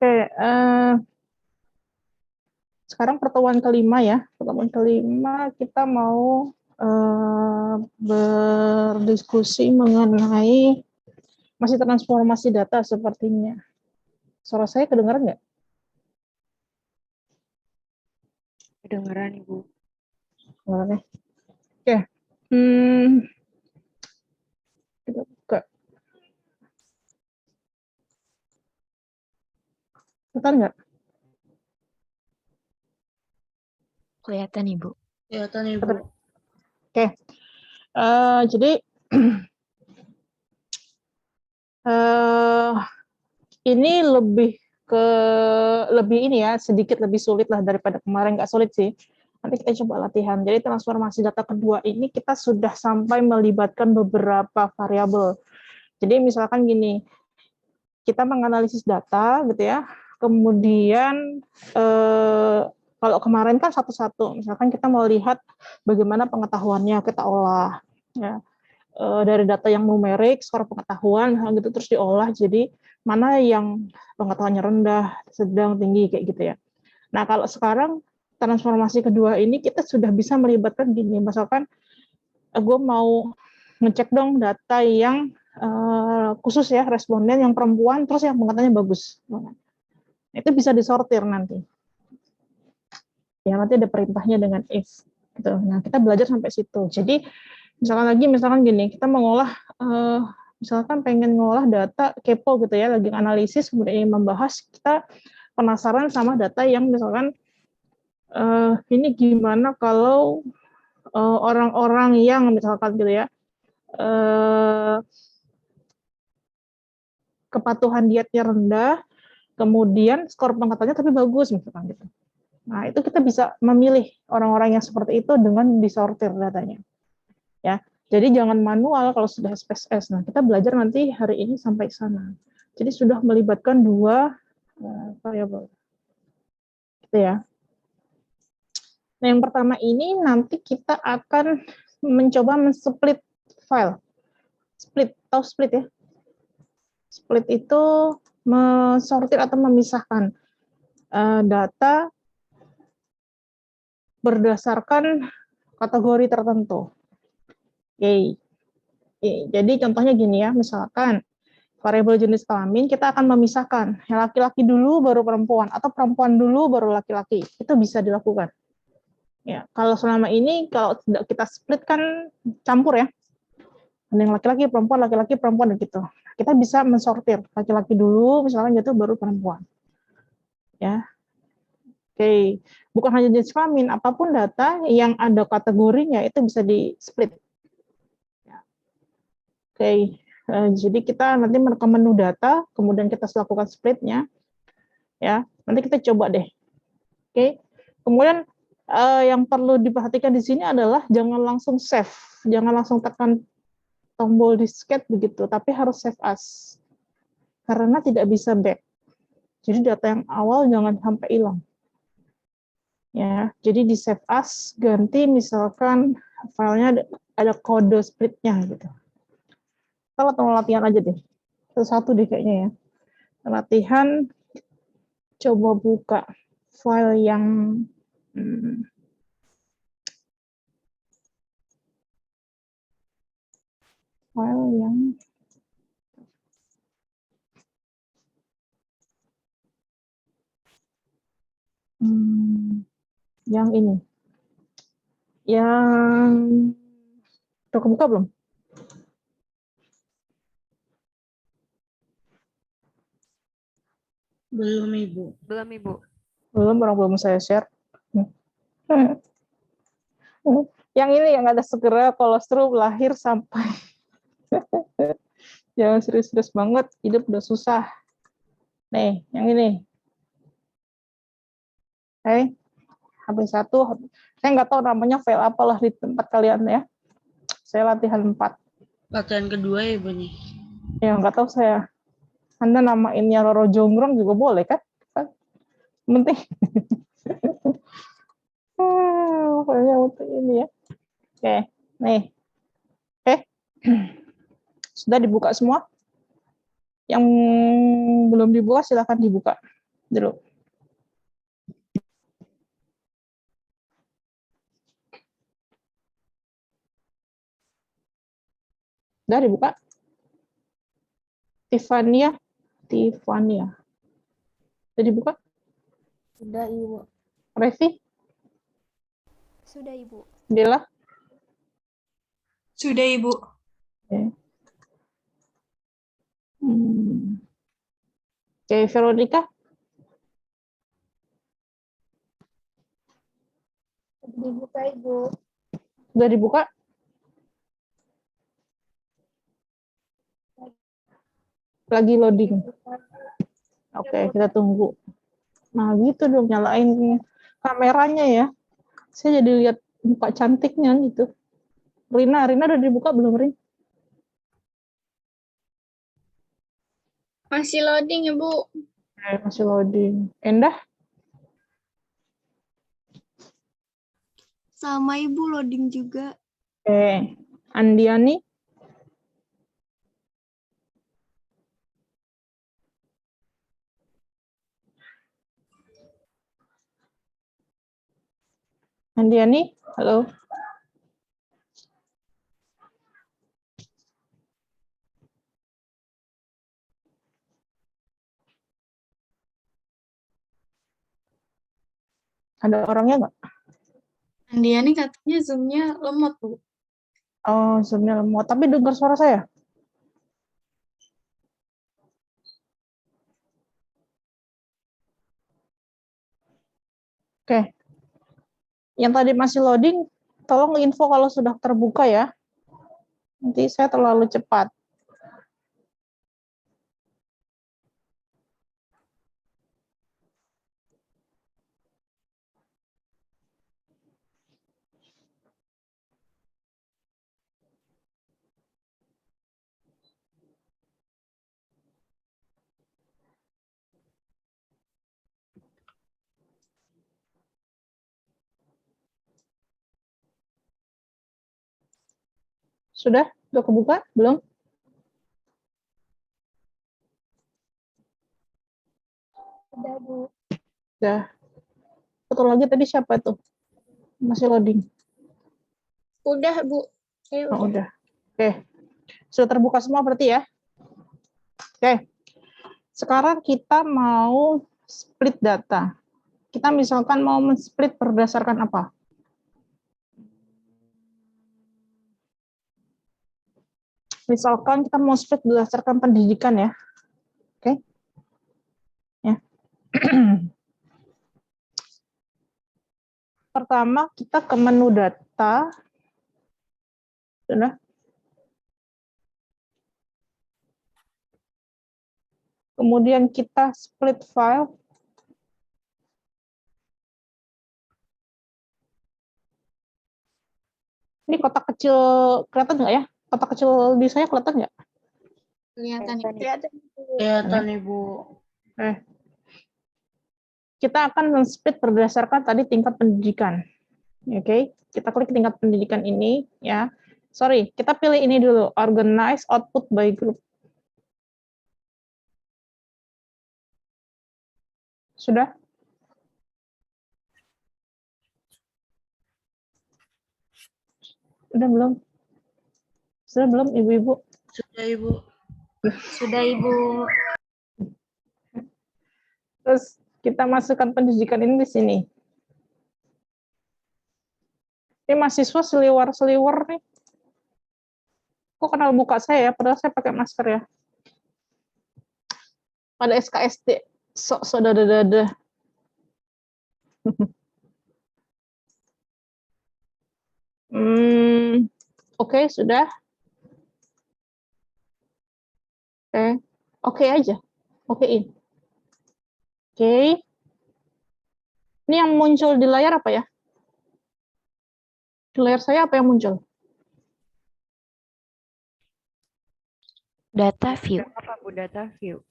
Oke, sekarang pertemuan kelima ya. Pertemuan kelima kita mau berdiskusi mengenai masih transformasi data sepertinya. Suara saya kedengaran nggak? Kedengeran, Ibu. Oke. Oke. Kita buka. Kelihatan nggak? Kelihatan, Ibu. Kelihatan, Ibu. Oke. Jadi ini lebih ini ya, sedikit lebih sulit lah daripada kemarin. Nggak sulit sih. Nanti kita coba latihan. Jadi transformasi data kedua ini kita sudah sampai melibatkan beberapa variabel. Jadi misalkan gini, kita menganalisis data gitu ya, kemudian kalau kemarin kan satu-satu, misalkan kita mau lihat bagaimana pengetahuannya kita olah, ya. Dari data yang numerik, skor pengetahuan, gitu terus diolah jadi mana yang pengetahuannya rendah, sedang, tinggi kayak gitu ya. Nah kalau sekarang transformasi kedua ini kita sudah bisa melibatkan gini, misalkan gue mau ngecek dong data yang khusus ya, responden yang perempuan, terus yang pengetahuannya bagus. Itu bisa disortir nanti. Ya nanti ada perintahnya dengan if. Gitu. Nah kita belajar sampai situ. Jadi misalkan gini, kita mengolah, misalkan pengen ngolah data kepo gitu ya, lagi analisis, kemudian membahas, kita penasaran sama data yang misalkan ini gimana kalau orang-orang yang misalkan gitu ya, kepatuhan dietnya rendah, kemudian skor pengetahuannya tapi bagus misalkan gitu. Nah, itu kita bisa memilih orang-orang yang seperti itu dengan disortir datanya. Ya. Jadi jangan manual kalau sudah SPSS. Nah, kita belajar nanti hari ini sampai sana. Jadi sudah melibatkan dua variabel. Gitu ya. Nah, yang pertama ini nanti kita akan mencoba men-split file. Split, tahu split ya? Split itu mensortir atau memisahkan data berdasarkan kategori tertentu. Oke. Jadi contohnya gini ya, misalkan variabel jenis kelamin kita akan memisahkan laki-laki dulu baru perempuan atau perempuan dulu baru laki-laki. Itu bisa dilakukan. Ya, kalau selama ini kalau tidak kita split kan campur ya. Ada yang laki-laki, perempuan gitu. Kita bisa mensortir laki-laki dulu misalnya gitu baru perempuan. Ya. Oke, bukan hanya jenis kelamin, apapun data yang ada kategorinya itu bisa di split. Oke, jadi kita nanti merekam menu data, kemudian kita lakukan splitnya, ya. Nanti kita coba deh. Oke, kemudian yang perlu diperhatikan di sini adalah jangan langsung save, jangan langsung tekan tombol disket begitu, tapi harus save as, karena tidak bisa back. Jadi data yang awal jangan sampai hilang. Ya, jadi di save as ganti misalkan filenya ada kode splitnya gitu. Kita latihan aja deh, satu-satu deh kayaknya ya. Latihan, coba buka file yang yang ini, yang udah kebuka belum? Belum, Ibu. Belum, Ibu. Belum saya share. Yang ini yang ada segera kolostrum lahir sampai jangan serius-serius banget, hidup udah susah. Nih, yang ini. HP1, saya nggak tahu namanya file apalah di tempat kalian ya. Saya latihan 4. Latihan kedua ya, Ibu nih. Ya nggak tahu saya. Anda namainnya Roro Jonggrong juga boleh kan? Penting. Pokoknya untuk ini ya. Oke, nih. Oke. Sudah dibuka semua? Yang belum dibuka silakan dibuka. dulu. Udah dibuka? Tiffania. Udah dibuka? Sudah, Ibu. Revi? Sudah, Ibu. Dela? Sudah, Ibu. Oke. Oke, Veronica? Dibuka, Ibu. Udah dibuka? Lagi loading. Oke, kita tunggu. Nah, gitu dong, nyalain kameranya ya. Saya jadi lihat muka cantiknya gitu. Rina udah dibuka belum, Rin? Masih loading, Ibu. Masih loading. Endah? Sama Ibu loading juga. Oke. Andiani? Andiani? Halo? Ada orangnya nggak? Andiani katanya Zoom-nya lemot, Bu. Oh, Zoom-nya lemot. Tapi dengar suara saya? Oke. Yang tadi masih loading, tolong info kalau sudah terbuka ya. Nanti saya terlalu cepat. Sudah? Sudah kebuka? Belum? Sudah, Bu. Sudah. Satu lagi tadi siapa tuh? Masih loading. Udah, Bu. Oh, udah. Oke. Sudah terbuka semua berarti ya? Oke. Sekarang kita mau split data. Kita misalkan mau men-split berdasarkan apa? Misalkan kita mau split berdasarkan pendidikan ya. Oke. Ya. Pertama, kita ke menu data. Sudah. Kemudian kita split file. Ini kotak kecil kelihatan nggak ya? Kotak kecil di saya kelihatan nggak? Kelihatan, Ibu. Kelihatan, Ibu. Kita akan men-split berdasarkan tadi tingkat pendidikan. Oke, kita klik tingkat pendidikan ini ya. Sorry, kita pilih ini dulu, organize output by group. Sudah? Sudah belum? Sudah belum, Ibu-ibu? Sudah, Ibu. Sudah, Ibu. Terus kita masukkan pendidikan ini di sini. Ini mahasiswa seliwer-seliwer nih. Kok kenal muka saya ya, padahal saya pakai masker ya. Pada SKSD, sok-sok dada-dada. Oke, sudah. Oke aja. Okein. Oke. Ini yang muncul di layar apa ya? Di layar saya apa yang muncul? Data view. Apa, Bu? Data view.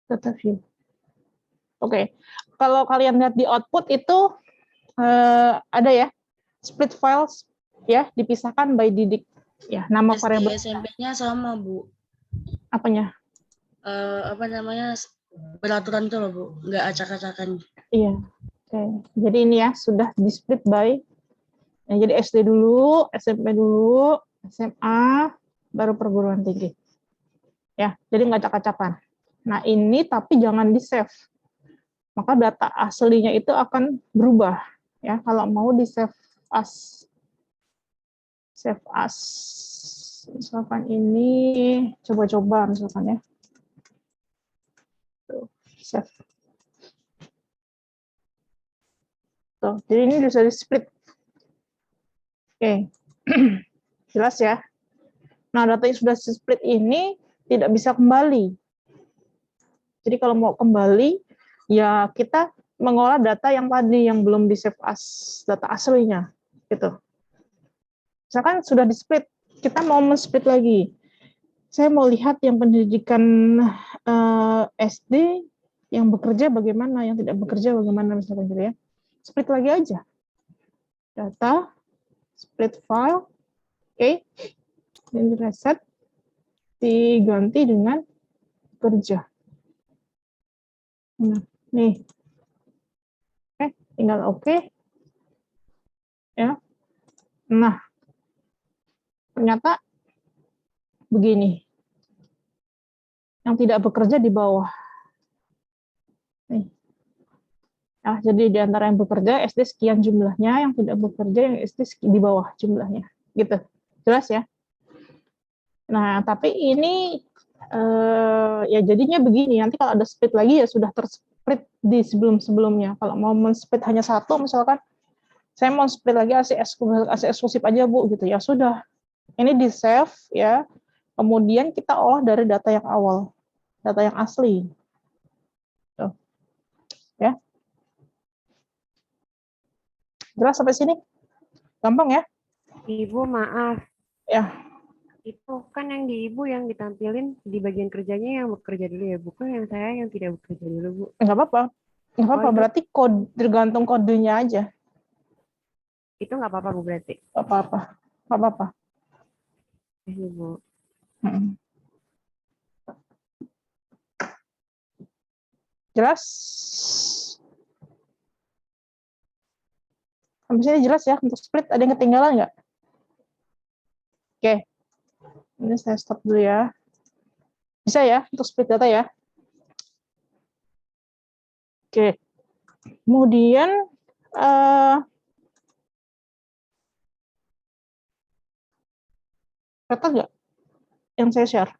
Data view. Oke. Kalau kalian lihat di output itu ada ya, split files ya, dipisahkan by didik. Ya, nama SD variabel SMP-nya sama, Bu. apanya? apa namanya, beraturan itu loh Bu, nggak acak-acakan. Iya. Oke. Jadi ini ya sudah di split by. Jadi SD dulu, SMP dulu, SMA, baru perguruan tinggi. Ya, jadi nggak acak-acakan. Nah ini tapi jangan di save. Maka data aslinya itu akan berubah. Ya, kalau mau di save as, misalkan ini coba-coba misalkan ya. Tuh, save. Tuh, jadi ini bisa di split. Oke, jelas ya. Nah, data yang sudah di split ini tidak bisa kembali. Jadi kalau mau kembali, ya kita mengolah data yang tadi yang belum di save as data aslinya, gitu. Misalkan sudah di split, kita mau men-split lagi. Saya mau lihat yang pendidikan SD yang bekerja bagaimana, yang tidak bekerja bagaimana misalkan gitu ya. Split lagi aja. Data, split file, oke. Ini reset, diganti dengan kerja. Nah, nih. Oke, tinggal oke. Ya. Nah, ternyata begini. Yang tidak bekerja di bawah. Nih. Nah, jadi di antara yang bekerja SD sekian jumlahnya, yang tidak bekerja yang SD di bawah jumlahnya. Gitu. Jelas ya? Nah, tapi ini ya jadinya begini. Nanti kalau ada split lagi ya sudah tersplit di sebelum-sebelumnya. Kalau mau men-split hanya satu misalkan saya mau split lagi AC eksklusif aja Bu gitu ya sudah. Ini di save ya. Kemudian kita olah dari data yang awal, data yang asli. Tuh. Ya. Jelas sampai sini? Gampang ya? Ibu, maaf. Ya. Itu kan yang di Ibu yang ditampilin di bagian kerjanya yang bekerja dulu ya, bukan yang saya yang tidak bekerja dulu, Bu. Nggak apa-apa. Nggak apa-apa, Oh, berarti tergantung kodenya aja. itu nggak apa-apa, Bu, berarti. Nggak apa-apa. Nggak apa-apa. Ibu. Jelas? Habis ini jelas ya, untuk split ada yang ketinggalan nggak? Oke. Ini saya stop dulu ya. Bisa ya, untuk split data ya? Oke. Kemudian, kata nggak yang saya share?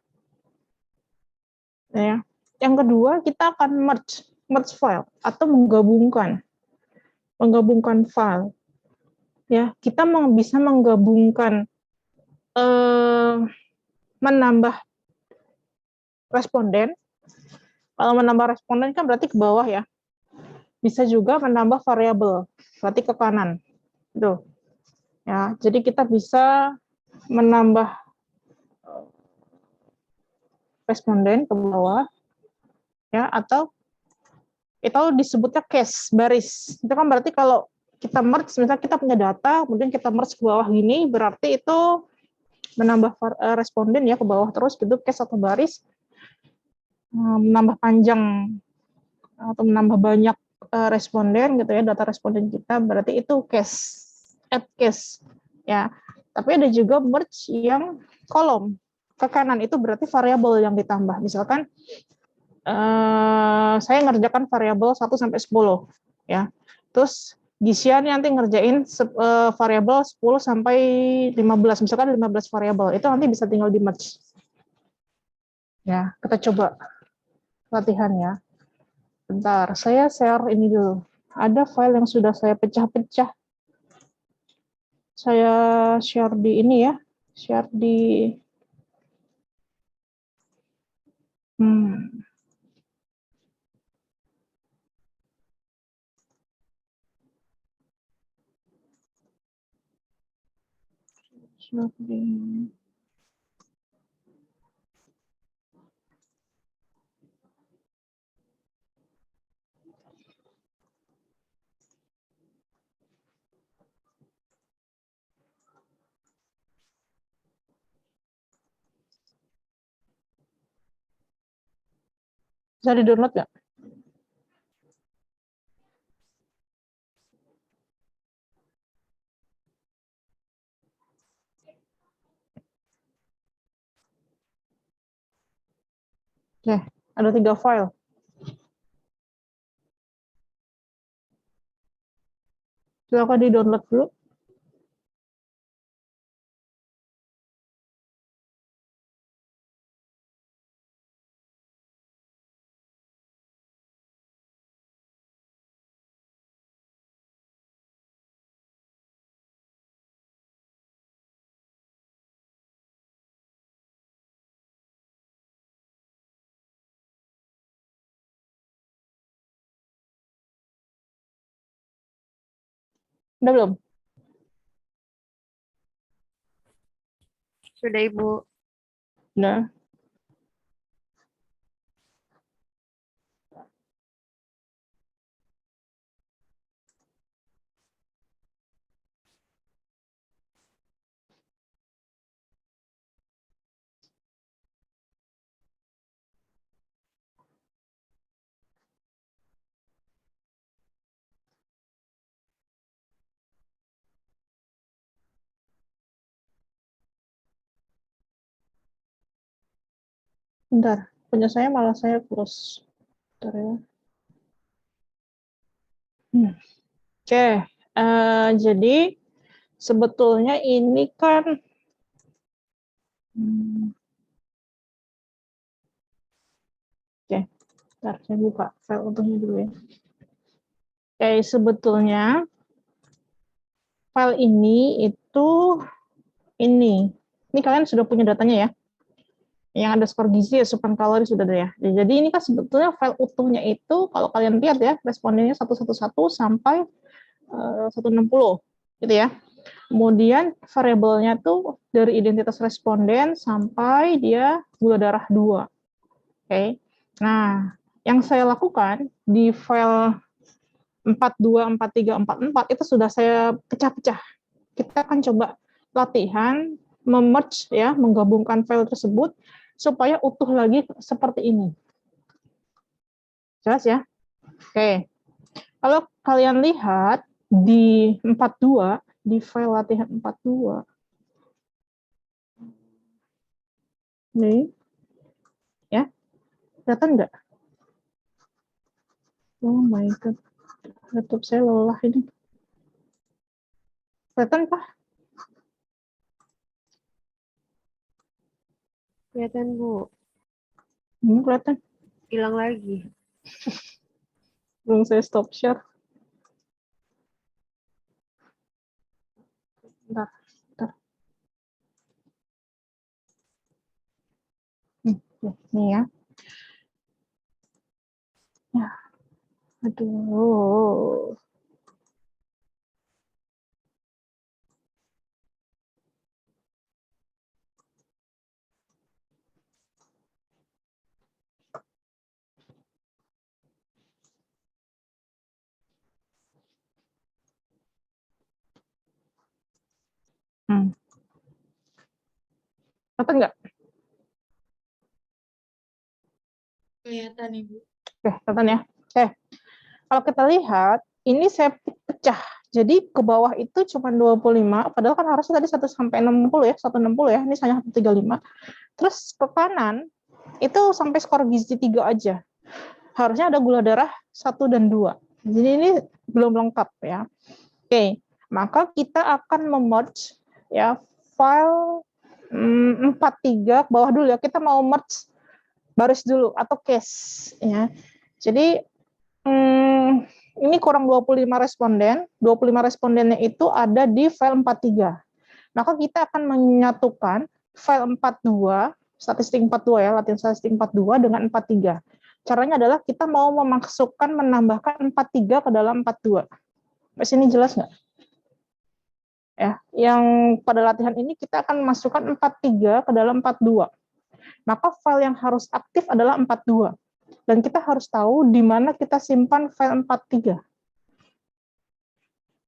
Ya. Yang kedua, kita akan merge file atau menggabungkan file. Ya, kita bisa menggabungkan menambah responden. Kalau menambah responden kan berarti ke bawah ya. Bisa juga menambah variabel, berarti ke kanan. Tuh. Ya, jadi kita bisa menambah responden ke bawah ya atau itu disebutnya case baris. Itu kan berarti kalau kita merge, misalnya kita punya data, kemudian kita merge ke bawah gini, berarti itu menambah responden ya ke bawah terus gitu, case atau baris, menambah panjang atau menambah banyak responden gitu ya, data responden kita, berarti itu case, add case ya. Tapi ada juga merge yang kolom ke kanan, itu berarti variabel yang ditambah. Misalkan saya ngerjakan variabel 1 sampai 10 ya. Terus Gisya nanti ngerjain variabel 10 sampai 15, misalkan 15 variabel. Itu nanti bisa tinggal di merge. Ya, kita coba latihan ya. Bentar, saya share ini dulu. Ada file yang sudah saya pecah-pecah. Saya share di ini ya. Share di share di Bisa di-download nggak? Oke, ada 3 file. Silakan di-download dulu. Udah belum? Sudah Ibu. Udah. Bentar, punya saya malah saya close. Bentar ya. Oke, jadi sebetulnya ini kan oke, bentar saya buka file utuhnya dulu ya. Oke, sebetulnya file ini itu ini. Ini kalian sudah punya datanya ya. Yang ada skor gizi, asupan kalori sudah ada ya. Jadi ini kan sebetulnya file utuhnya itu kalau kalian lihat ya, respondennya 111 sampai 160 gitu ya. Kemudian variabelnya tuh dari identitas responden sampai dia gula darah 2. Oke. Nah, yang saya lakukan di file 42, 43, 44 itu sudah saya pecah-pecah. Kita akan coba latihan memerge ya, menggabungkan file tersebut supaya utuh lagi seperti ini. Jelas ya? Oke. Kalau kalian lihat di 42, di file latihan 42, nih, ya, kelihatan nggak? Oh my God, laptop saya lelah ini. Kelihatan kah? Kelihatan Bu. Kelihatan. Hilang lagi. Belum saya stop share. Bentar, bentar. Nih ya. Ya, aduh. Kelihatan nggak? Kelihatan Ibu. Oke, kelihatan ya. Oke, kalau kita lihat, ini saya pecah. Jadi ke bawah itu cuma 25, padahal kan harusnya tadi 1 sampai 60 ya, 160 ya, ini hanya 135. Terus ke kanan, itu sampai skor gizi 3 aja. Harusnya ada gula darah 1 dan 2. Jadi ini belum lengkap ya. Oke, maka kita akan memerge ya file 43 ke bawah dulu ya. Kita mau merge baris dulu atau case ya. Jadi ini kurang 25 responden. 25 respondennya itu ada di file 43. Maka kita akan menyatukan file 42, statistik 42 ya, latihan statistik 42 dengan 43. Caranya adalah kita mau memasukkan, menambahkan 43 ke dalam 42. Di sini jelas nggak? Ya, yang pada latihan ini kita akan memasukkan 43 ke dalam 42. Maka file yang harus aktif adalah 42. Dan kita harus tahu di mana kita simpan file 43.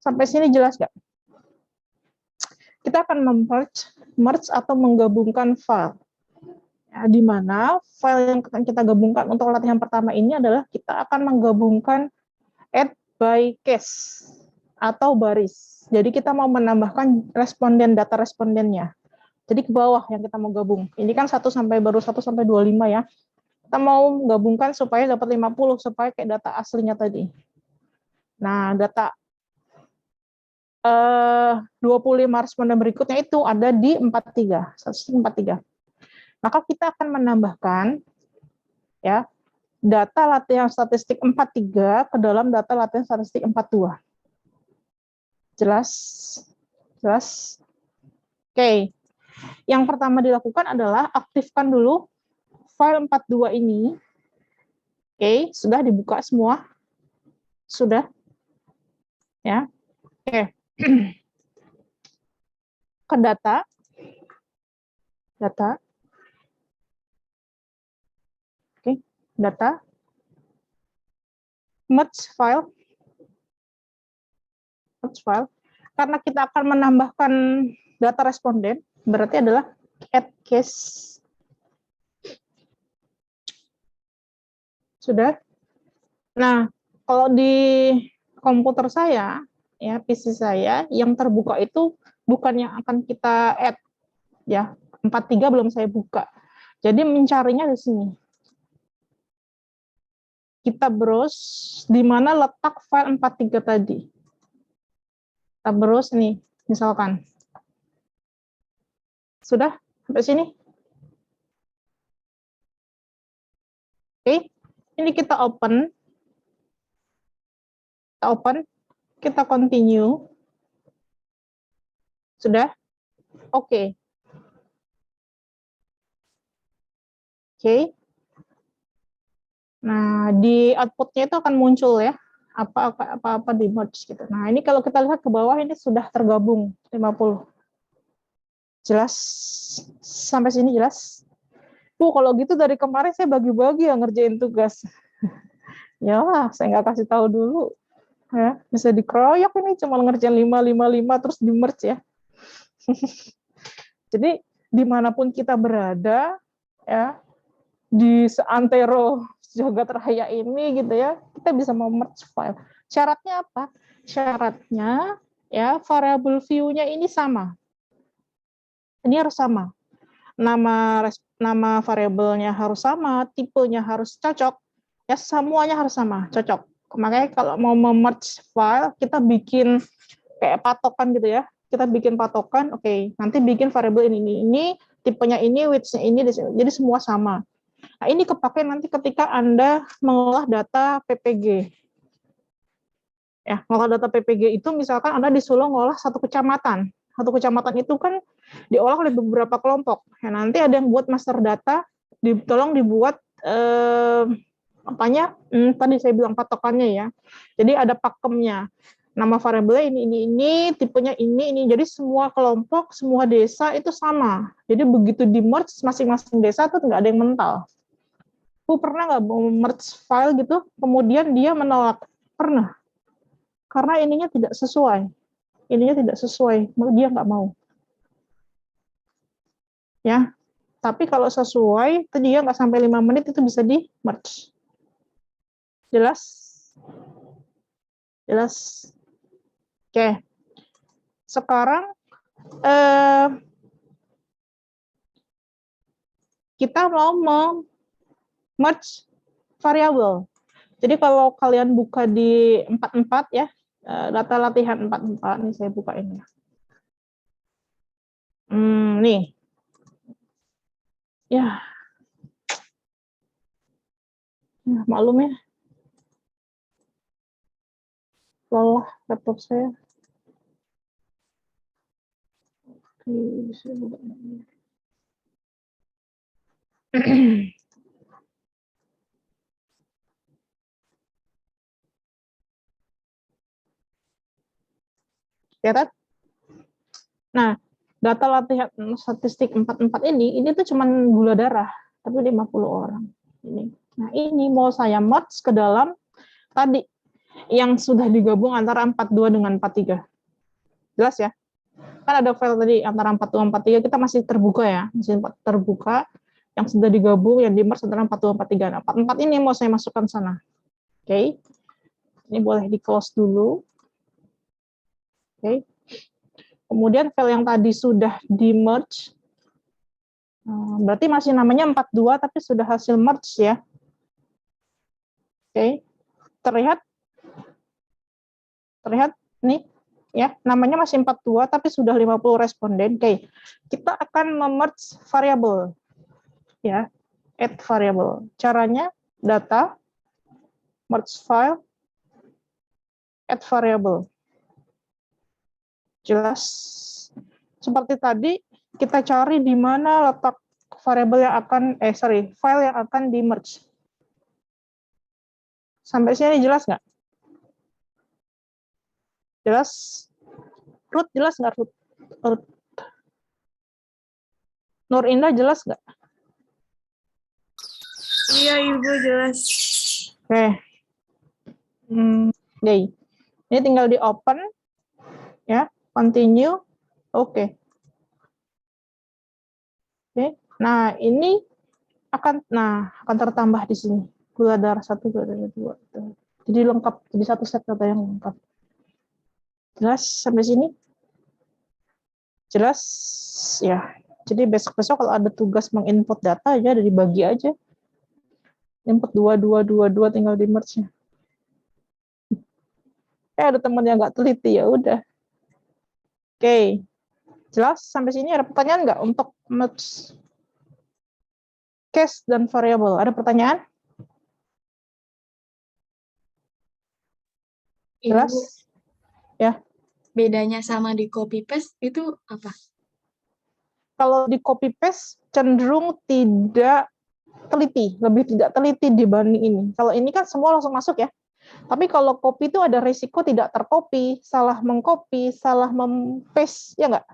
Sampai sini jelas nggak? Kita akan merge atau menggabungkan file. Ya, di mana file yang akan kita gabungkan untuk latihan pertama ini adalah kita akan menggabungkan add by case atau baris. Jadi kita mau menambahkan responden, data respondennya. Jadi ke bawah yang kita mau gabung. Ini kan 1 sampai 25 ya. Kita mau gabungkan supaya dapat 50 supaya kayak data aslinya tadi. Nah, data 25 responden berikutnya itu ada di 43, 143. Maka kita akan menambahkan ya data latihan statistik 43 ke dalam data latihan statistik 42. Jelas? Jelas? Oke. Yang pertama dilakukan adalah aktifkan dulu file 42 ini. Oke, sudah dibuka semua? Sudah? Ya. Oke. Ke data. Data. Oke, data. Merge file. Merge file. Karena kita akan menambahkan data responden, berarti adalah add case. Sudah? Nah, kalau di komputer saya, ya PC saya, yang terbuka itu bukan yang akan kita add, ya 43 belum saya buka. Jadi mencarinya di sini. Kita browse di mana letak file 43 tadi. Kita browse nih, misalkan. Sudah sampai sini? Oke, ini kita open. Kita open, kita continue. Sudah? Oke. Oke. Nah, di output-nya itu akan muncul ya, apa-apa di merge gitu. Nah, ini kalau kita lihat ke bawah ini sudah tergabung 50. Jelas? Sampai sini jelas? Kalau gitu dari kemarin saya bagi-bagi ya ngerjain tugas. Ya lah, saya nggak kasih tahu dulu. Ya, bisa dikeroyok ini cuma ngerjain 5 terus di merge ya. Jadi dimanapun kita berada ya, di seantero jagat raya ini gitu ya, kita bisa merge file. Syaratnya apa? Syaratnya ya variable view-nya ini sama. Ini harus sama. Nama variabelnya harus sama, tipenya harus cocok. Ya semuanya harus sama, cocok. Makanya kalau mau merge file, kita bikin kayak patokan gitu ya. Kita bikin patokan, oke, nanti bikin variabel ini, tipenya ini, width-nya ini, jadi semua sama. Nah, ini kepakai nanti ketika Anda mengolah data PPG. Ya, mengolah data PPG itu misalkan Anda disuruh mengolah satu kecamatan. Satu kecamatan itu kan diolah oleh beberapa kelompok. Ya, nanti ada yang buat master data, tolong dibuat tadi saya bilang patokannya ya. Jadi ada pakemnya. Nama variabelnya ini, tipenya ini. Jadi semua kelompok, semua desa itu sama. Jadi begitu di merge masing-masing desa itu nggak ada yang mental. Pernah nggak mau merge file gitu, kemudian dia menolak? Pernah. Karena ininya tidak sesuai. Dia nggak mau. Ya, tapi kalau sesuai, itu dia nggak sampai 5 menit itu bisa di merge. Jelas? Jelas? Oke. Sekarang kita mau merge variabel. Jadi kalau kalian buka di 44 ya, data latihan 44, nih saya buka ini. Nih. Ya. Maklum ya. Lelah laptop saya. Oke, bisa buka ini. Kelihatan? Nah, data latihan statistik 44 ini tuh cuma gula darah, tapi 50 orang. Ini. Nah, ini mau saya merge ke dalam tadi yang sudah digabung antara 42 dengan 43. Jelas ya? Kan ada file tadi antara 42 dan 43 kita masih terbuka ya, masih terbuka. yang sudah digabung, yang di merge antara 42, 43. Nah, 44 ini mau saya masukkan sana. Oke. Ini boleh di close dulu. Oke. Kemudian file yang tadi sudah di merge, berarti masih namanya 42 tapi sudah hasil merge ya. Oke. Terlihat nih ya, namanya masih 42 tapi sudah 50 responden. Oke. Kita akan memerge variabel ya, add variable. Caranya data, merge file, add variable. Jelas? Seperti tadi, kita cari di mana letak variabel yang akan, file yang akan di merge. Sampai sini jelas nggak? Jelas? Root jelas nggak? Root. Nur Indah jelas nggak? Iya, Ibu, jelas. Oke. Oke. Ini tinggal di open, ya, continue, oke. Oke. Nah, ini akan tertambah di sini. Gula darah 1, gula darah 2. Jadi lengkap, jadi satu set data yang lengkap. Jelas sampai sini? Jelas? Ya. Jadi besok-besok kalau ada tugas menginput data aja, ada dibagi aja. Input 2 tinggal di merge-nya. Ada teman yang nggak teliti, ya udah. Oke. Jelas sampai sini? Ada pertanyaan nggak untuk merge case dan variable? Ada pertanyaan? Jelas? Ibu, Ya. bedanya sama di copy paste itu apa? Kalau di copy paste cenderung tidak teliti, lebih tidak teliti dibanding ini. Kalau ini kan semua langsung masuk ya. Tapi kalau copy itu ada risiko tidak tercopy, salah mengcopy, salah mem-paste, ya nggak?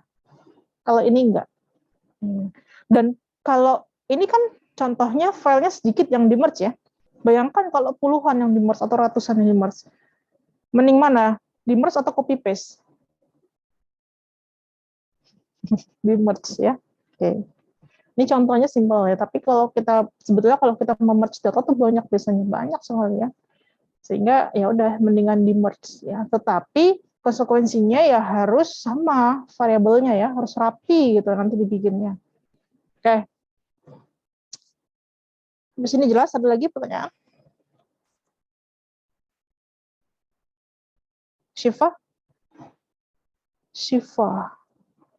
Kalau ini enggak. Dan kalau ini kan contohnya filenya sedikit yang di merge ya. Bayangkan kalau puluhan yang di merge atau ratusan yang di merge. Mending mana? Di merge atau copy paste? Di merge ya. Oke. Ini contohnya simpel ya, tapi kalau kita sebetulnya kalau kita merge data tuh biasanya banyak soalnya. Sehingga ya udah mendingan di merge ya. Tetapi konsekuensinya ya harus sama variabelnya ya, harus rapi gitu nanti dibikinnya. Oke. Di sini jelas, ada lagi pertanyaan? Syifa?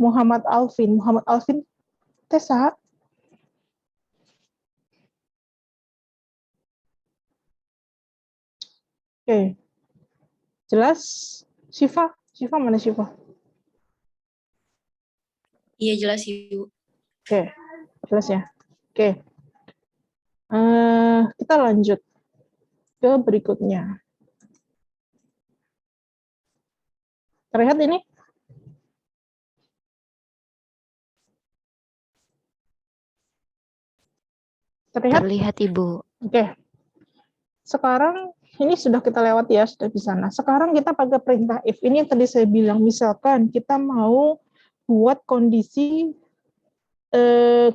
Muhammad Alvin Tessa. Oke. Jelas? Syifa mana Syifa? Iya jelas Ibu. Oke. Jelas ya. Oke. Kita lanjut ke berikutnya. Terlihat ini? Terlihat Ibu. Oke. Sekarang ini sudah kita lewati ya, sudah di sana. Sekarang kita pakai perintah if. Ini yang tadi saya bilang, misalkan kita mau buat kondisi,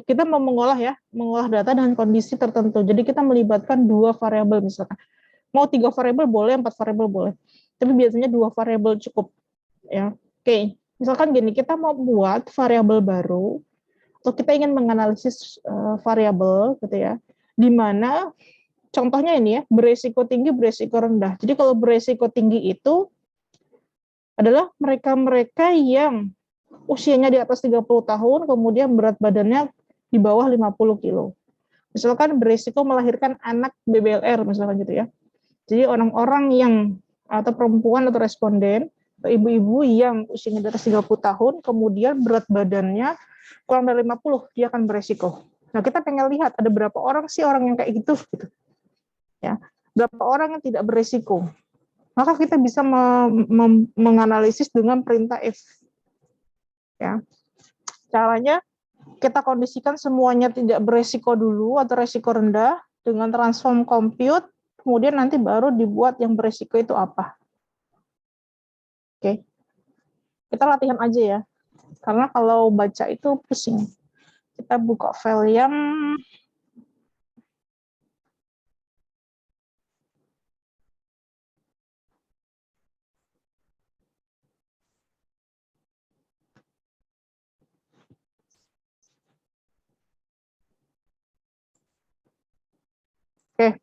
kita mau mengolah data dengan kondisi tertentu. Jadi kita melibatkan 2 variabel misalkan. Mau 3 variabel boleh, 4 variabel boleh. Tapi biasanya 2 variabel cukup. Ya. Oke. Misalkan gini, kita mau buat variabel baru, atau kita ingin menganalisis variabel, gitu ya, di mana contohnya ini ya, beresiko tinggi, beresiko rendah. Jadi kalau beresiko tinggi itu adalah mereka-mereka yang usianya di atas 30 tahun, kemudian berat badannya di bawah 50 kilo. Misalkan beresiko melahirkan anak BBLR, misalkan gitu ya. Jadi orang-orang yang, atau perempuan atau responden, atau ibu-ibu yang usianya di atas 30 tahun, kemudian berat badannya kurang dari 50, dia akan beresiko. Nah, kita pengen lihat ada berapa orang sih orang yang kayak gitu. Ya, berapa orang yang tidak beresiko. Maka kita bisa menganalisis dengan perintah if. Ya. Caranya kita kondisikan semuanya tidak beresiko dulu atau resiko rendah dengan transform compute, kemudian nanti baru dibuat yang beresiko itu apa. Oke. Kita latihan aja ya. Karena kalau baca itu pusing. Kita buka file yang Oke.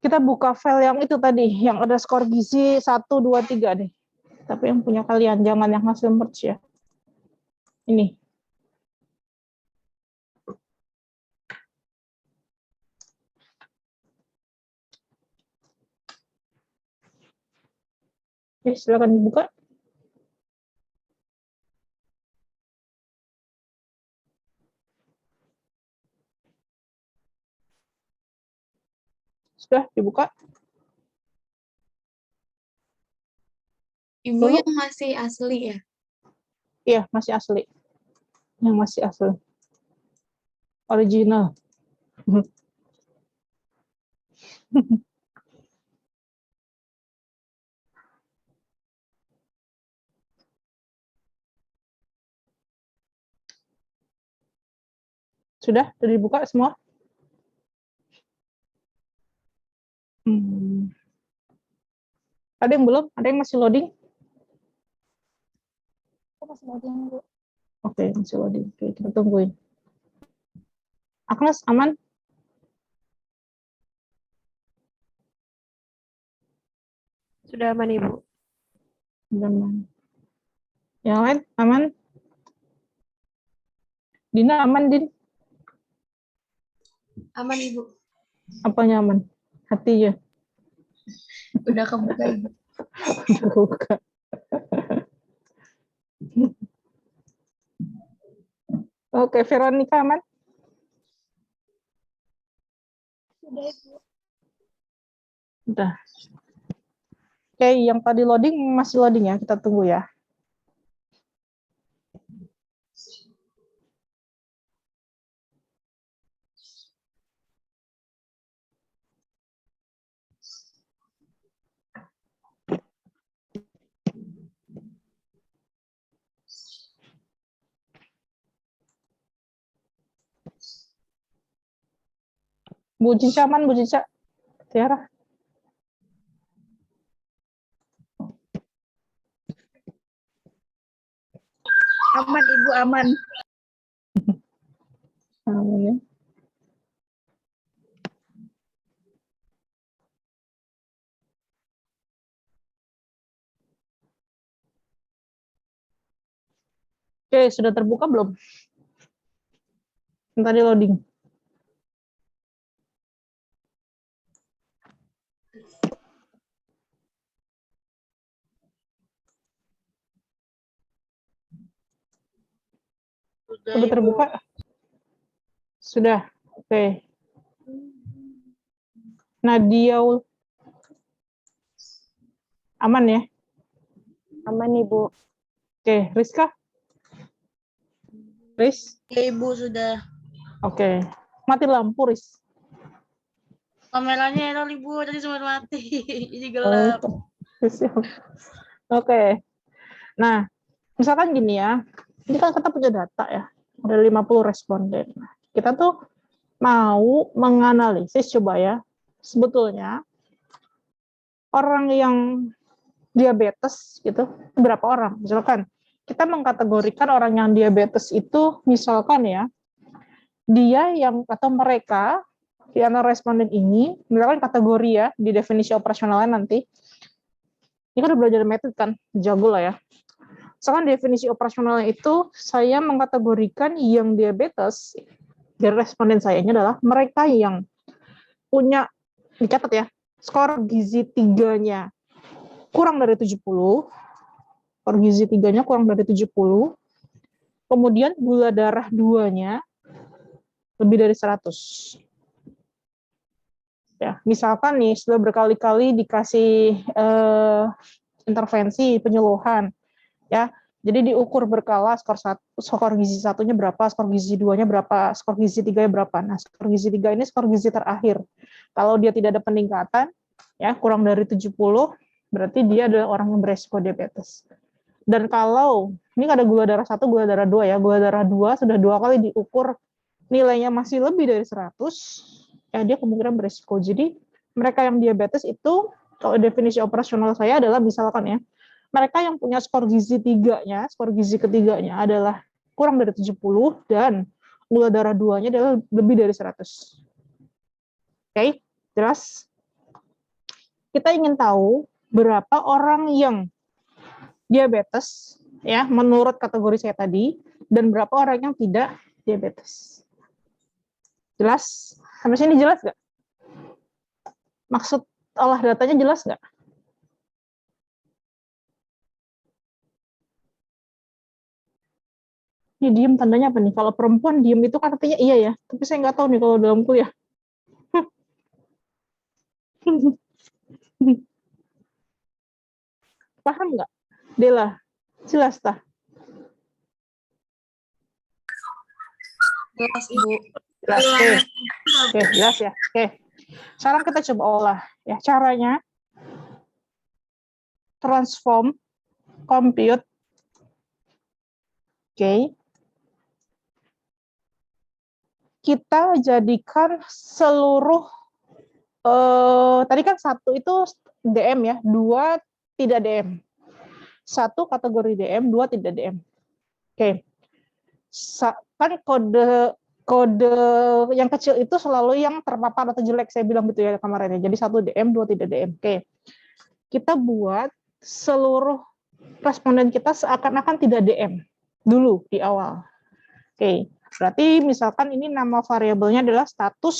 Kita buka file yang itu tadi, yang ada skor gizi 1, 2, 3 deh. Tapi yang punya kalian, jangan yang hasil merge ya. Ini. Oke, silakan dibuka. Sudah dibuka? Ibu Dulu? yang masih asli ya? Iya, masih asli. Yang masih asli. Original. Sudah dibuka semua? Ada yang belum? Ada yang masih loading? Aku masih loading, Bu. Oke, masih loading. Oke, kita tungguin. Agnes, aman? Sudah aman, Ibu. Aman. Yang lain, aman? Dina, aman, Din? Aman, Ibu. Apanya aman? Hatinya? Udah kebuka, Ibu. Udah buka. Oke, Veronica aman? Sudah, Ibu. Udah. Oke, yang tadi loading masih loading ya, kita tunggu ya. Bu Cica aman, Bu Cica? Tiara? Aman, Ibu, aman. Aman ya. Oke, sudah terbuka belum? Yang tadi loading. Udah, Sudah Ibu. terbuka? Sudah. Oke. Nadia aman ya? Aman, Ibu. Oke, Rizka? Riz? Ya, Ibu, sudah. Oke. Mati lampu, Riz. Kameranya error, Ibu. Tadi sempat mati. Jadi Oh, gelap. siap. Oke. Nah, misalkan gini ya. Ini kan kita punya data ya. Ada 50 responden. Kita tuh mau menganalisis coba ya. Sebetulnya orang yang diabetes gitu, berapa orang? Misalkan kita mengkategorikan orang yang diabetes itu misalkan ya, dia yang atau mereka di antara responden ini, misalkan kategori ya di definisi operasionalnya nanti. Ini kan udah belajar metode kan, jago lah ya. Misalkan definisi operasionalnya itu saya mengkategorikan yang diabetes dari responden saya ini adalah mereka yang punya, dicatat ya, skor gizi 3-nya kurang dari 70, skor gizi 3-nya kurang dari 70, kemudian gula darah 2-nya lebih dari 100. Ya, misalkan nih sudah berkali-kali dikasih intervensi penyuluhan, ya. Jadi diukur berkala skor gizi 1-nya berapa, skor gizi 2-nya berapa, skor gizi 3-nya berapa. Nah, skor gizi 3 ini skor gizi terakhir. Kalau dia tidak ada peningkatan, ya kurang dari 70, berarti dia adalah orang yang beresiko diabetes. Dan kalau ini ada gula darah 1, gula darah 2 ya. Gula darah 2 sudah 2 kali diukur nilainya masih lebih dari 100, ya dia kemungkinan beresiko. Jadi mereka yang diabetes itu, kalau definisi operasional saya adalah misalkan ya, mereka yang punya skor gizi ketiganya adalah kurang dari 70 dan gula darah 2-nya adalah lebih dari 100. Oke, jelas? Kita ingin tahu berapa orang yang diabetes ya menurut kategori saya tadi dan berapa orang yang tidak diabetes. Jelas? Sampai sini jelas nggak? Maksud olah datanya jelas nggak? Ini diem tandanya apa nih? Kalau perempuan diem itu kan artinya iya ya. Tapi saya nggak tahu nih kalau dalam kuliah. Paham nggak? Dela, jelas tah? Jelas, Ibu. Jelas, oke, jelas ya. Oke, sekarang kita coba olah ya. Caranya transform, compute, oke. Kita jadikan seluruh tadi kan 1 itu DM ya, 2 tidak DM. 1 kategori DM, 2 tidak DM. Oke. Kan kode yang kecil itu selalu yang terpapar atau jelek, saya bilang gitu ya kemarin ya. Jadi 1 DM, 2 tidak DM. Oke. Kita buat seluruh responden kita seakan-akan tidak DM dulu di awal. Oke. Berarti misalkan ini nama variabelnya adalah status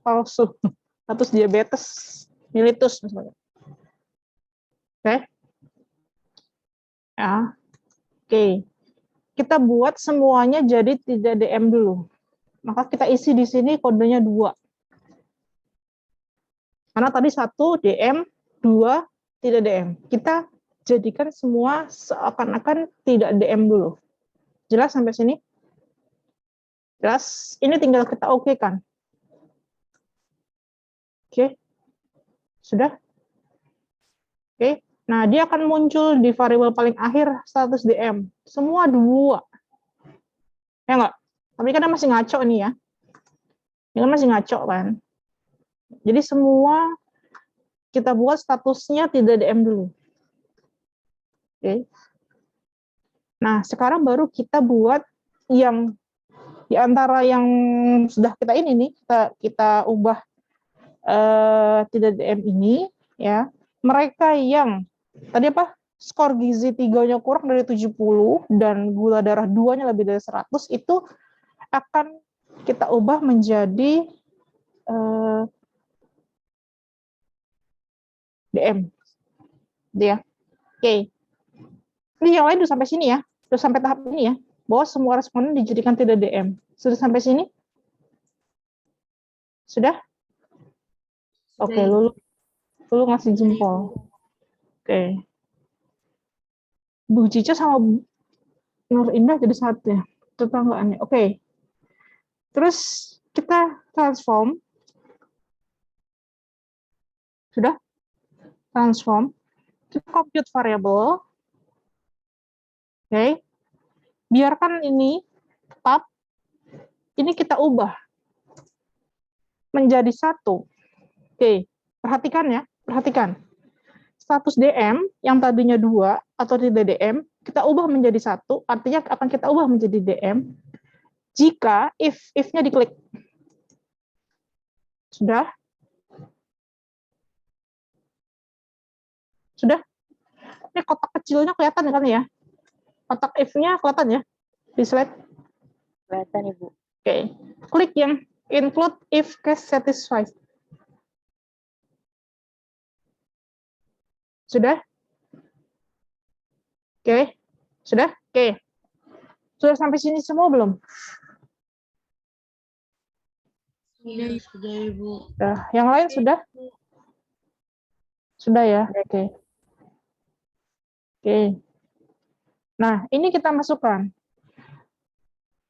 palsu, status diabetes mellitus misalnya. Oke. Ya. Oke. Kita buat semuanya jadi tidak DM dulu. Maka kita isi di sini kodenya 2. Karena tadi 1 DM, 2 tidak DM. Kita jadikan semua seakan-akan tidak DM dulu. Jelas sampai sini? Jelas? Ini tinggal kita oke-kan. Oke. Sudah? Oke. Nah, dia akan muncul di variabel paling akhir status DM. Semua 2. Ya enggak? Tapi kan masih ngaco nih ya. Ini kan masih ngaco kan. Jadi semua kita buat statusnya tidak DM dulu. Oke. Nah, sekarang baru kita buat yang di antara yang sudah kita ini nih, kita ubah tidak DM ini ya. Mereka yang tadi apa? Skor gizi 3-nya kurang dari 70 dan gula darah 2-nya lebih dari 100 itu akan kita ubah menjadi DM. Dia. Oke. Ini yang lain udah sampai sini ya. Udah sampai tahap ini ya. Bahwa semua responden dijadikan tidak DM. Sudah sampai sini? Sudah? Oke, Lulu ngasih jempol. Oke. Bu Cica sama Nur Indah jadi satu ya. Tetanggaannya. Oke. Terus kita transform. Sudah? Transform. Kita compute variable. Oke. Biarkan ini tetap. Ini kita ubah menjadi 1. Oke. Perhatikan ya. Perhatikan. Status DM yang tadinya 2 atau tidak DM, kita ubah menjadi 1. Artinya akan kita ubah menjadi DM jika if-nya diklik. Sudah? Sudah? Ini kotak kecilnya kelihatan kan ya? Kotak if-nya kelihatan ya? Di slide? Kelihatan, Ibu. Oke. Klik yang include if case satisfied. Sudah? Oke. Sudah? Oke. Sudah sampai sini semua belum? Sudah, Ibu. Sudah. Yang lain sudah? Sudah ya? Oke. Oke. Nah, ini kita masukkan.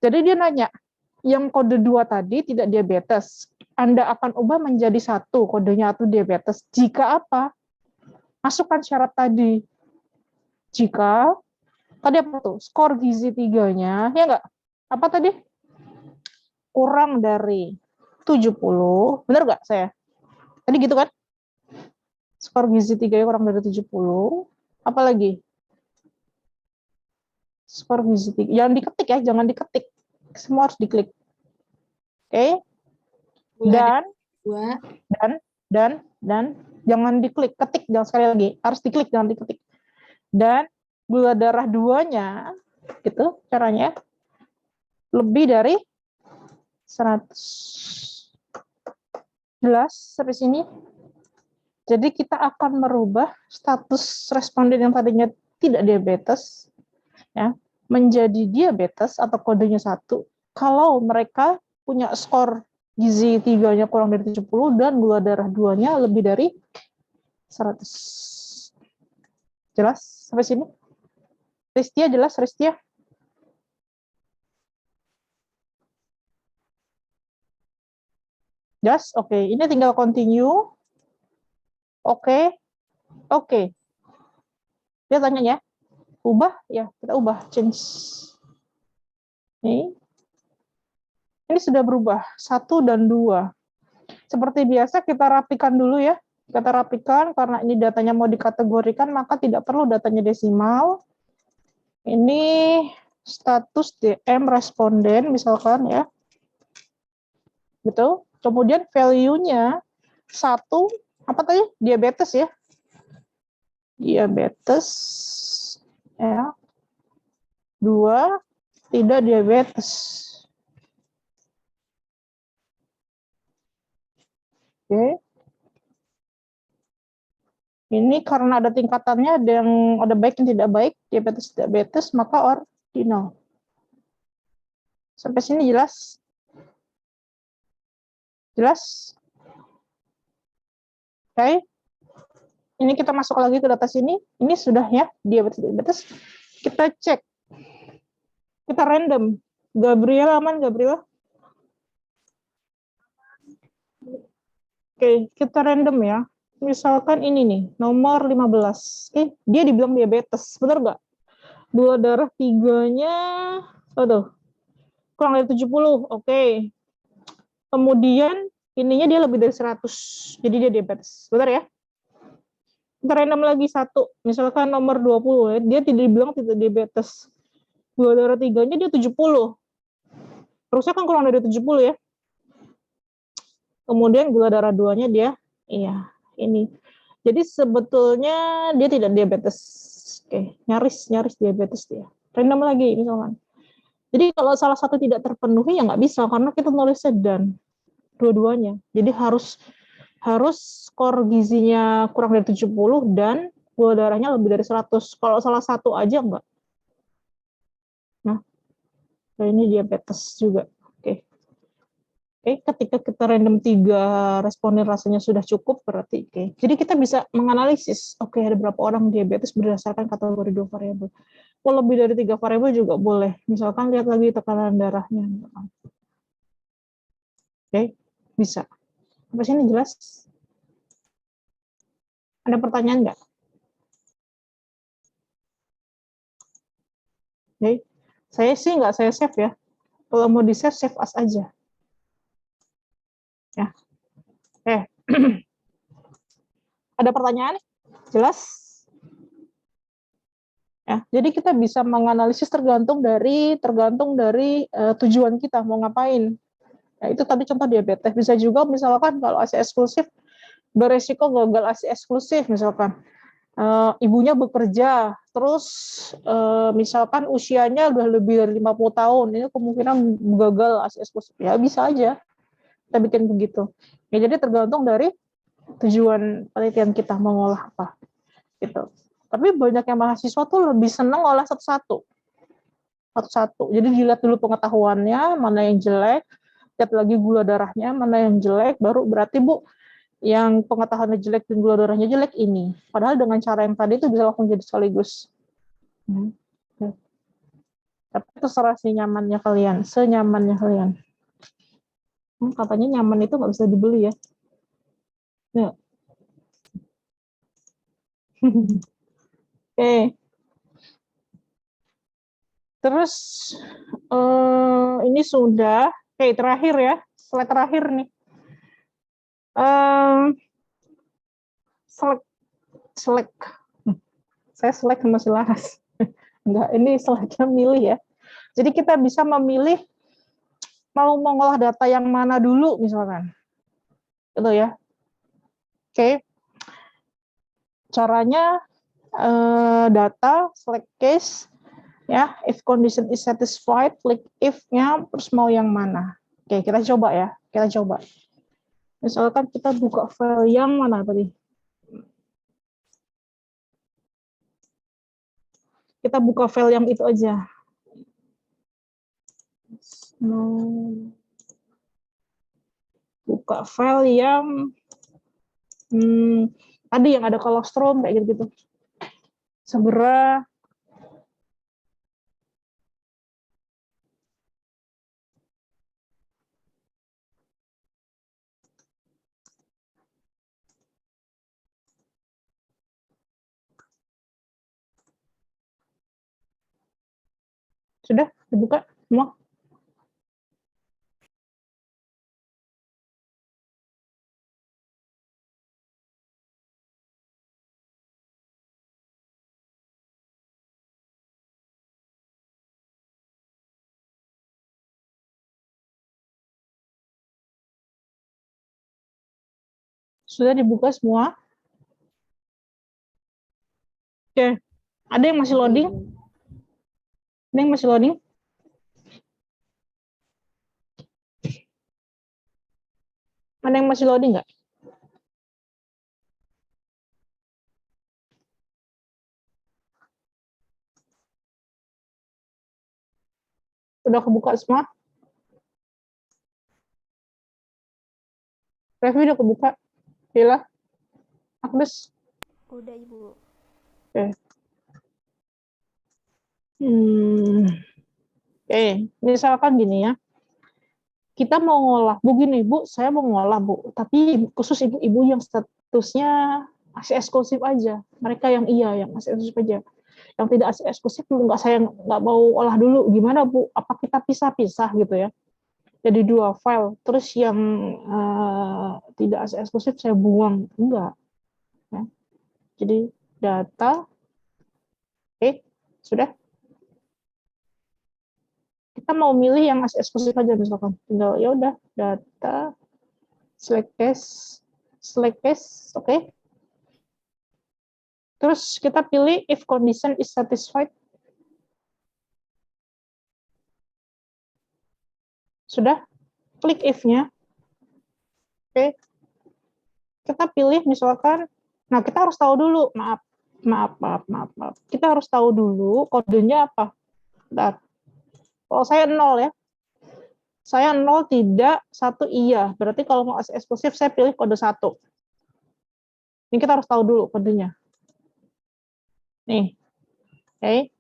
Jadi dia nanya, yang kode 2 tadi tidak diabetes. Anda akan ubah menjadi 1 kodenya atau diabetes. Jika apa? Masukkan syarat tadi. Jika tadi apa tuh? Skor gizi 3-nya, ya enggak? Apa tadi? Kurang dari 70. Benar enggak saya? Tadi gitu kan? Skor gizi 3-nya kurang dari 70. Apa lagi? Skor gizi 3. Jangan diketik ya, jangan diketik. Semua harus diklik. Oke? Dan jangan diklik, ketik, jangan sekali lagi. Harus diklik, jangan diketik. Dan gula darah 2-nya, gitu caranya, lebih dari 100. Jelas sampai sini? Jadi kita akan merubah status responden yang tadinya tidak diabetes ya, menjadi diabetes atau kodenya 1 kalau mereka punya skor gizi 3-nya kurang dari 70 dan gula darah 2-nya lebih dari 100. Jelas sampai sini? Ristia jelas, Ristia? Jelas? Oke, ini tinggal continue. Oke. Dia tanya ya, ubah? Ya, kita ubah, change. Ini sudah berubah, 1 dan 2. Seperti biasa kita rapikan dulu ya. Kita rapikan karena ini datanya mau dikategorikan, maka tidak perlu datanya desimal. Ini status DM responden misalkan ya. Gitu. Kemudian value-nya 1, apa tadi? Diabetes ya. Diabetes ya. 2, tidak diabetes. Oke. Ini karena ada tingkatannya, ada yang ada baik dan tidak baik, diabetes, maka ordinal. Sampai sini jelas? Jelas? Oke. Ini kita masuk lagi ke data sini. Ini sudah ya, diabetes. Kita cek. Kita random. Gabriela aman, Gabriela? Oke, kita random ya. Misalkan ini nih, nomor 15. Dia dibilang diabetes, benar nggak? Gula darah 3-nya, kurang dari 70, oke. Kemudian, ininya dia lebih dari 100, jadi dia diabetes, benar ya? Kita random lagi 1, misalkan nomor 20, dia tidak dibilang tidak diabetes. Gula darah 3-nya dia 70. Terusnya kan kurang dari 70 ya. Kemudian gula darah 2-nya dia, ini. Jadi sebetulnya dia tidak diabetes. Oke, nyaris diabetes dia. Random lagi misalkan. Jadi kalau salah satu tidak terpenuhi ya nggak bisa karena kita nulisnya dan dua-duanya. Jadi harus skor gizinya kurang dari 70 dan gula darahnya lebih dari 100. Kalau salah satu aja enggak. Nah, ini diabetes juga. Ketika kita random 3 responden rasanya sudah cukup berarti Jadi kita bisa menganalisis, ada berapa orang diabetes berdasarkan kategori 2 variabel. Kalau lebih dari 3 variabel juga boleh. Misalkan lihat lagi tekanan darahnya. Bisa. Sampai sini jelas? Ada pertanyaan nggak? Saya sih nggak saya save ya. Kalau mau di-save, save as aja. Ya. Ada pertanyaan? Jelas? Ya, jadi kita bisa menganalisis tergantung dari tujuan kita mau ngapain. Ya, itu tadi contoh diabetes. Bisa juga misalkan kalau ASI eksklusif beresiko gagal ASI eksklusif misalkan. Ibunya bekerja, terus misalkan usianya udah lebih dari 50 tahun, ini kemungkinan gagal ASI eksklusif. Ya bisa aja kita bikin begitu. Ya, jadi tergantung dari tujuan penelitian kita mau ngolah apa. Gitu. Tapi banyak yang mahasiswa tuh lebih senang olah satu-satu. Jadi dilihat dulu pengetahuannya, mana yang jelek, lihat lagi gula darahnya, mana yang jelek, baru berarti Bu, yang pengetahuannya jelek dan gula darahnya jelek ini. Padahal dengan cara yang tadi itu bisa langsung jadi sekaligus. Tapi terserah senyamannya kalian. Katanya nyaman itu nggak bisa dibeli ya. Oke. Terus ini sudah, oke terakhir ya, slide terakhir nih. Select. Saya select masih laras. Enggak, ini slide-nya milih ya. Jadi kita bisa memilih mau mengolah data yang mana dulu misalkan. Gitu ya. Oke. Caranya data select case ya, if condition is satisfied, klik if-nya, terus mau yang mana. Oke, kita coba ya. Kita coba. Misalkan kita buka file yang mana tadi? Kita buka file yang itu aja. Buka file yang tadi yang ada kolostrum kayak gitu-gitu. Segera sudah dibuka semua. Sudah dibuka semua. Oke. Ada yang masih loading? Ada yang masih loading? Ada yang masih loading nggak? Sudah kebuka semua? Review udah kebuka? Bila? Agnes? Udah, Ibu. Oke. Oke, misalkan gini ya. Kita mau ngolah, Bu gini, Bu, saya mau ngolah, Bu. Tapi khusus ibu-ibu yang statusnya masih eksklusif aja. Mereka yang iya, yang masih eksklusif aja. Yang tidak asli eksklusif, saya nggak mau olah dulu. Gimana, Bu? Apa kita pisah-pisah gitu ya? Jadi 2 file. Terus yang tidak asli eksklusif saya buang. Enggak. Ya. Jadi data. Oke, sudah. Kita mau milih yang asli eksklusif aja misalkan. Tinggal ya udah data select case, oke. Terus kita pilih if condition is satisfied. Sudah? Klik if-nya. Oke. Kita pilih misalkan, nah kita harus tahu dulu, maaf. Kita harus tahu dulu kodenya apa. Bentar. Kalau saya 0 ya. Saya 0 tidak, 1 iya. Berarti kalau mau eksklusif saya pilih kode 1. Ini kita harus tahu dulu kodenya. Nih. Oke.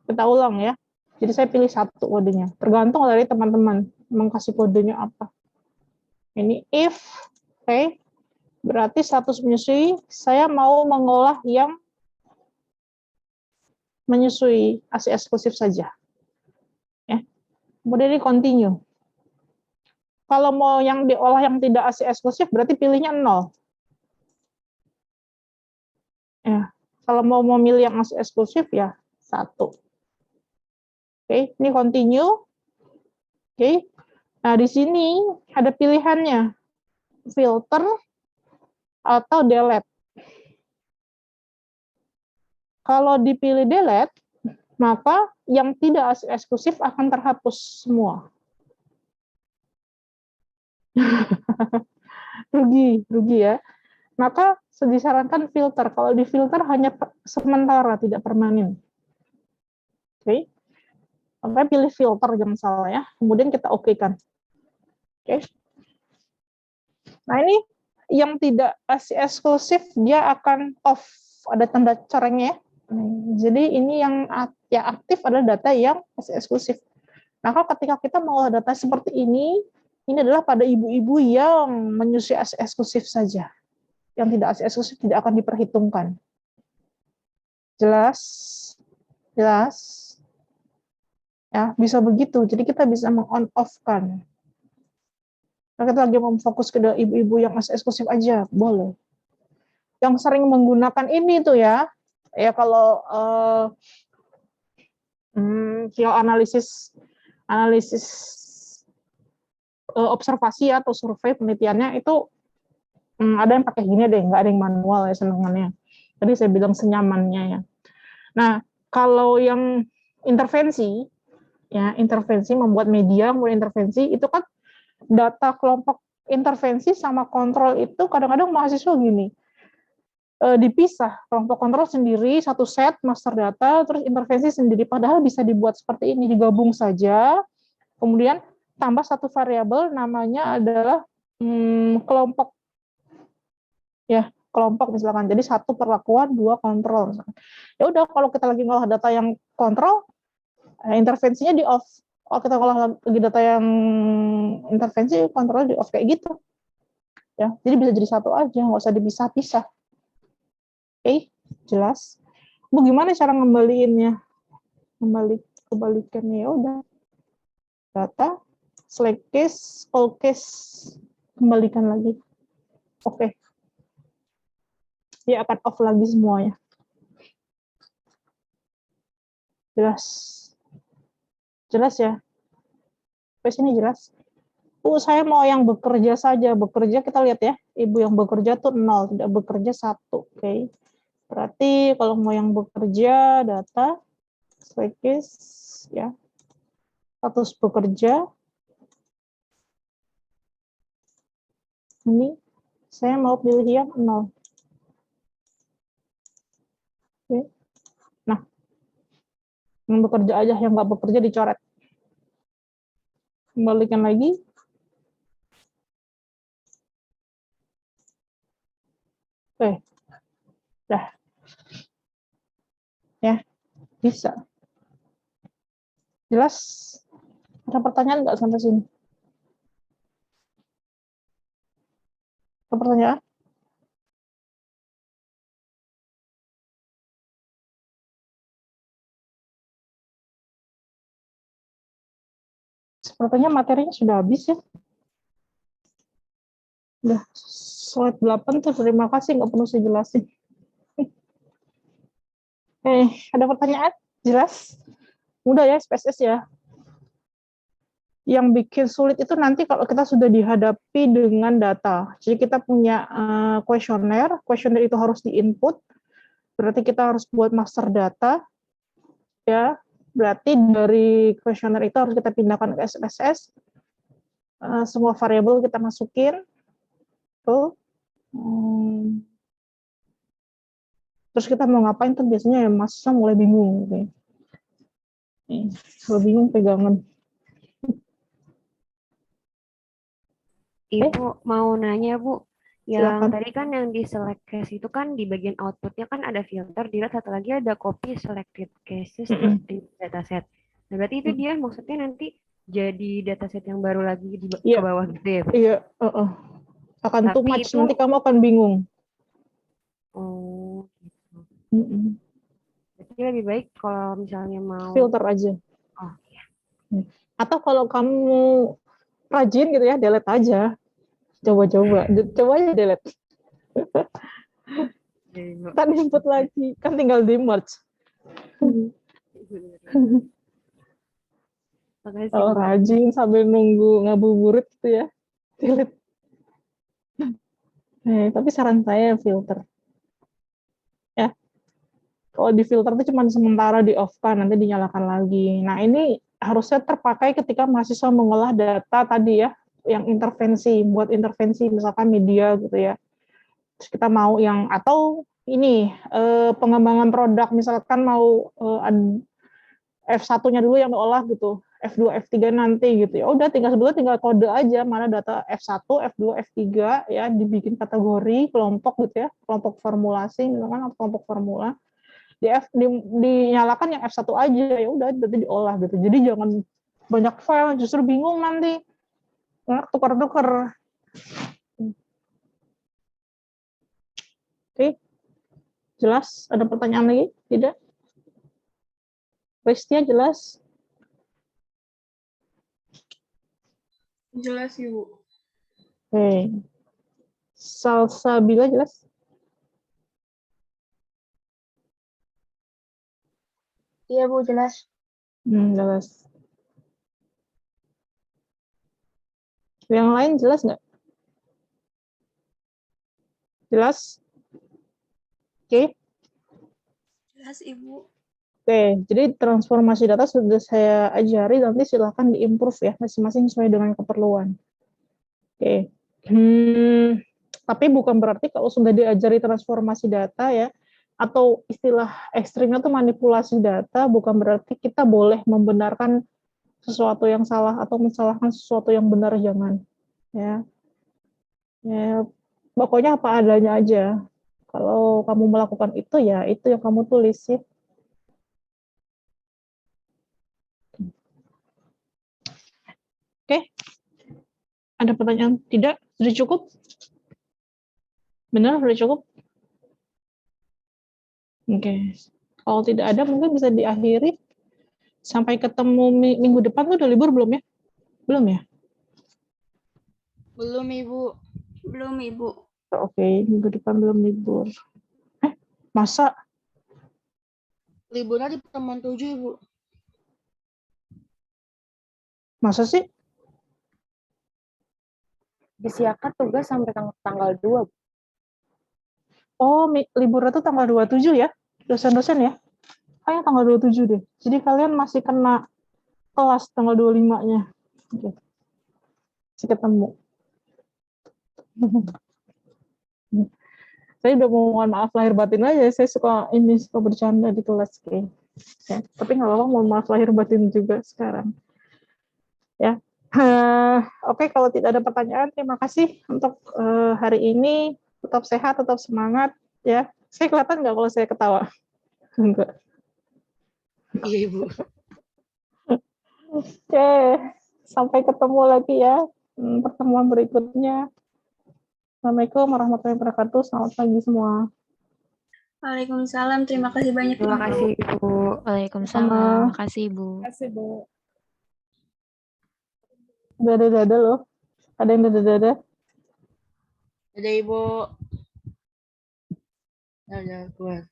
Kita ulang ya. Jadi saya pilih 1 kodenya. Tergantung dari teman-teman mau kasih kodenya apa. Ini if, oke. Berarti status menyusui, saya mau mengolah yang menyusui ASI eksklusif saja. Ya. Kemudian ini continue. Kalau mau yang diolah yang tidak ASI eksklusif, berarti pilihnya 0. Ya. Kalau mau memilih yang ASI eksklusif, ya 1. Oke, ini continue. Oke. Nah, di sini ada pilihannya. Filter atau delete. Kalau dipilih delete, maka yang tidak ASI eksklusif akan terhapus semua. rugi ya. Maka disarankan filter. Kalau di filter hanya sementara, tidak permanen. Oke. Sampai pilih filter, jangan salah ya. Kemudian kita oke-kan. Oke. Nah, ini yang tidak ASI eksklusif, dia akan off. Ada tanda corengnya ya. Jadi ini yang aktif adalah data yang ASI eksklusif. Maka ketika kita mengolah data seperti ini adalah pada ibu-ibu yang menyusui ASI eksklusif saja. Yang tidak ASI eksklusif tidak akan diperhitungkan. Jelas? Jelas? Ya, bisa begitu. Jadi kita bisa meng-on off-kan. Nah, kita lagi mau fokus ke ibu-ibu yang eksklusif aja, boleh. Yang sering menggunakan ini tuh ya kalau analisis observasi atau survei penelitiannya itu ada yang pakai gini deh, nggak ada yang manual ya senengannya. Tadi saya bilang senyamannya ya. Nah, kalau yang intervensi membuat media, kemudian intervensi, itu kan data kelompok intervensi sama kontrol itu kadang-kadang mahasiswa gini, dipisah, kelompok kontrol sendiri, satu set master data, terus intervensi sendiri, padahal bisa dibuat seperti ini, digabung saja, kemudian tambah satu variabel namanya adalah kelompok, ya kelompok misalkan, jadi satu perlakuan, dua kontrol. Ya udah, kalau kita lagi ngolah data yang kontrol, intervensinya di off. Kalau kita ngolah lagi data yang intervensi, kontrol di off kayak gitu. Ya, jadi bisa jadi satu aja, nggak usah dipisah-pisah. Oke, jelas. Bu, gimana cara ngembaliinnya? Kebalikannya ya udah. Data, select case, all case, kembalikan lagi. Oke. Dia akan off lagi semuanya. Jelas. Jelas ya? Sampai sini jelas? Saya mau yang bekerja saja. Bekerja kita lihat ya. Ibu yang bekerja tuh 0, tidak bekerja 1. Oke. Berarti kalau mau yang bekerja, data, select case, ya. Status bekerja. Ini saya mau pilih yang 0. Oke. Nah, yang bekerja aja, yang nggak bekerja dicoret. Kembalikan lagi. Oke. Dah. Ya, bisa. Jelas? Ada pertanyaan nggak sampai sini? Ada pertanyaan? Sepertinya materinya sudah habis ya. Udah slide 8 tuh, terima kasih, nggak perlu saya jelasin. Ada pertanyaan? Jelas? Mudah ya, SPSS ya. Yang bikin sulit itu nanti kalau kita sudah dihadapi dengan data. Jadi kita punya kuesioner itu harus di-input, berarti kita harus buat master data, ya. Berarti dari kuesioner itu harus kita pindahkan ke SPSS, semua variabel kita masukin, tuh. Terus kita mau ngapain tuh biasanya ya mahasiswa mulai bingung. Gitu. Kalau bingung pegangan. Ibu mau nanya Bu, yang Silakan. tadi kan yang di select case itu kan di bagian outputnya kan ada filter, dilihat satu lagi ada copy selected cases to dataset. Nah berarti itu dia maksudnya nanti jadi dataset yang baru lagi ke bawah gitu ya Bu? Iya, akan too Tapi much, itu, nanti kamu akan bingung. oh gitu. Mm-mm. Berarti lebih baik kalau misalnya mau Filter aja. Oh iya. Atau kalau kamu rajin gitu ya, delete aja. Coba aja delete. Kan input lagi, kan tinggal di merge. Makasih Kalau Bu. rajin sambil nunggu ngabuburit gitu ya, delete. Tapi saran saya filter. Ya, kalau di filter itu cuma sementara di off-kan, nanti dinyalakan lagi. Nah, ini harusnya terpakai ketika mahasiswa mengolah data tadi ya, yang intervensi, buat intervensi misalkan media gitu ya. Terus kita mau yang, atau ini, pengembangan produk, misalkan mau F1-nya dulu yang diolah gitu, F2, F3 nanti gitu ya. Udah tinggal kode aja mana data F1, F2, F3 ya, dibikin kategori kelompok gitu ya, kelompok formulasi misalkan kelompok formula. Dinyalakan yang F1 aja ya udah berarti diolah gitu. Jadi jangan banyak file, justru bingung nanti. Tukar-tukar. Oke. Jelas? Ada pertanyaan lagi? Tidak? Restia jelas? Jelas, Ibu. Oke. Salsabila jelas? Iya Bu, jelas. Jelas. Yang lain jelas nggak? Jelas? Oke. Jelas, Ibu. Oke, jadi transformasi data sudah saya ajari, nanti silakan di-improve ya, masing-masing sesuai dengan keperluan. Oke. Tapi bukan berarti kalau sudah diajari transformasi data ya, atau istilah ekstrimnya tuh manipulasi data, bukan berarti kita boleh membenarkan sesuatu yang salah atau mensalahkan sesuatu yang benar, jangan. Ya. Ya, pokoknya apa adanya aja. Kalau kamu melakukan itu ya, itu yang kamu tulis ya. Oke. Ada pertanyaan? Tidak? Sudah cukup? Benar? Sudah cukup? Oke. Kalau tidak ada, mungkin bisa diakhiri. Sampai ketemu minggu depan tuh udah libur belum ya? Belum ya? Belum, Ibu. Belum, Ibu. Oke, minggu depan belum libur. Masa? Liburnya di pertemuan 7, Ibu. Masa sih? Disiapkan tugas sampai tanggal 2. Oh, liburnya tuh tanggal 27 ya? Dosen-dosen ya? Kayaknya tanggal 27 deh. Jadi kalian masih kena kelas tanggal 25-nya. Oke. Masih ketemu. Saya udah mau mohon maaf lahir batin aja. Saya suka bercanda di kelas. Oke. Ya, tapi nggak apa-apa, mohon maaf lahir batin juga sekarang. Ya. Oke, kalau tidak ada pertanyaan, terima kasih untuk hari ini. Tetap sehat, tetap semangat. Ya, saya kelihatan nggak kalau saya ketawa? Enggak. Iya, Ibu. Oke, sampai ketemu lagi ya pertemuan berikutnya. Assalamualaikum warahmatullahi wabarakatuh. Selamat pagi semua. Waalaikumsalam. Terima kasih banyak, Terima Ibu. kasih, Ibu. Waalaikumsalam. Makasih, Ibu. Terima kasih, Bu. Dada-dada loh. Ada yang dada-dada? Ada Ibu. Ada kuat.